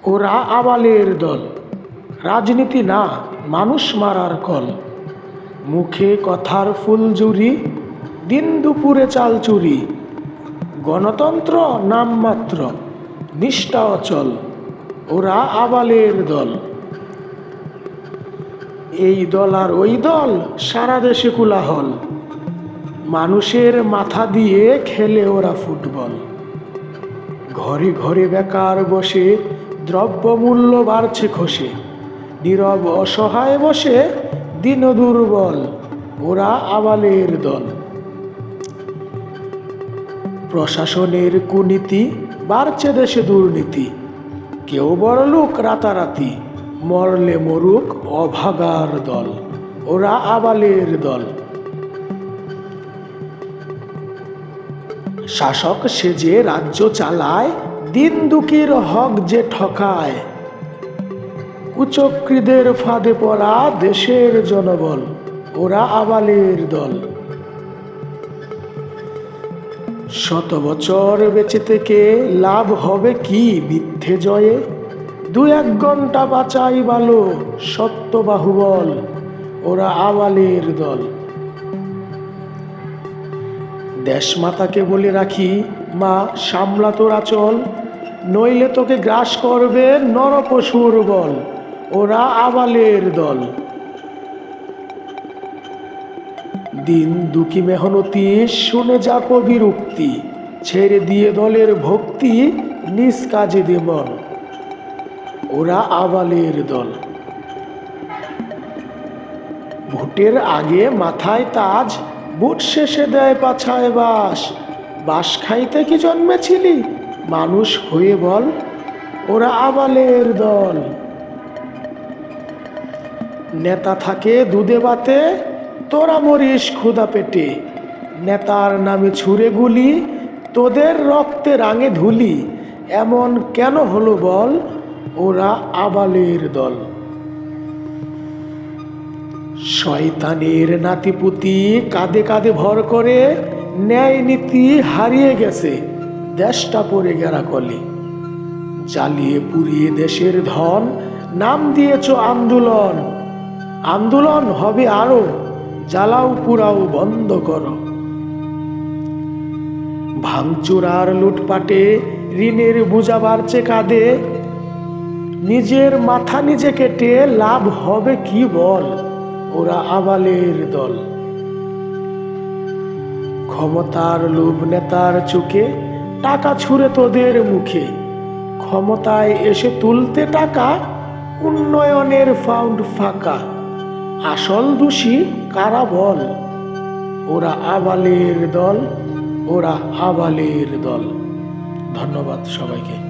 ওরা আবালের দল, রাজনীতি না মানুষ মারার কল। মুখে কথার ফুলঝুরি, দিন দুপুরে চাল চুরি। গণতন্ত্র নামমাত্র, নিষ্ঠা অচল। ওরা আবালের দল। এই দল আর ওই দল, সারা দেশে কোলাহল। মানুষের মাথা দিয়ে খেলে ওরা ফুটবল। ঘরে ঘরে বেকার বসে, দ্রব্যমূল্য বাড়ছে খসে। নীরব অসহায় বসে, দীন দুর্বল। ওরা আবালের দল। প্রশাসনের কুনীতি, বাড়ছে দেশে দুর্নীতি। কেউ বড়লোক রাতারাতি, মরলে মরুক অভাগার দল। ওরা আবালের দল। শাসক সেজে রাজ্য চালায়, দিন দুঃখীর হক যে ঠকায়। কুচক্রীদের ফাঁদে পড়া দেশের জনবল। ওরা আবালের দল। শত বছর বেঁচে থেকে লাভ হবে কি মিথ্যে জয়ে? দু এক ঘন্টা বাঁচাই ভালো, সত্য বাহুবল। ওরা আবালের দল। দেশমাতাকে বলে রাখি, মা সামলা তোরা চল, নইলে তোকে গ্রাস করবে নরপশুর বল। ওরা আবালের দল। দিন দুঃখী মেহনতি, শুনে যা কবির উক্তি। ছেড়ে দিয়ে দলের ভক্তি, নিজ কাজে দে মন। ওরা আবালের দল। ভোটের আগে মাথায় তাজ, ভোট শেষে দেয় পাছায় বাস। বাস খাইতে কি জন্মেছিলি, মানুষ হয়ে বল। ওরা আবালের দল। নেতা থাকে দুধে ভাতে, তোরা মরিস ক্ষুধা পেটে। নেতার নামে ছুঁড়ে গুলি, তোদের রক্তে রাঙে ধুলি। এমন কেন হলো বল? ওরা আবালের দল। শয়তানের নাতিপুতি কাঁধে কাঁধে ভর করে, ন্যায় নীতি হারিয়ে গেছে, দেশটা পড়ে গেরা কলি। জ্বালিয়ে পুড়িয়ে দেশের ধন, নাম দিয়েছ আন্দোলন। আন্দোলন হবে আরো, জ্বালাও পুরাও বন্ধ করো। ভাঙচুর আর লুটপাটে ঋণের বোঝা বাড়ছে কাঁধে। নিজের মাথা নিজে কেটে লাভ হবে কি বল? ওরা আবালের দল। ক্ষমতার লোভ নেতার চোখে, টাকা ছুঁড়ে তোদের মুখে। ক্ষমতায় এসে তুলতে টাকা, উন্নয়নের ফাউন্ড ফাঁকা। আসল দোষী কারা বল? ওরা আবালের দল। ওরা আবালের দল। ধন্যবাদ সবাইকে।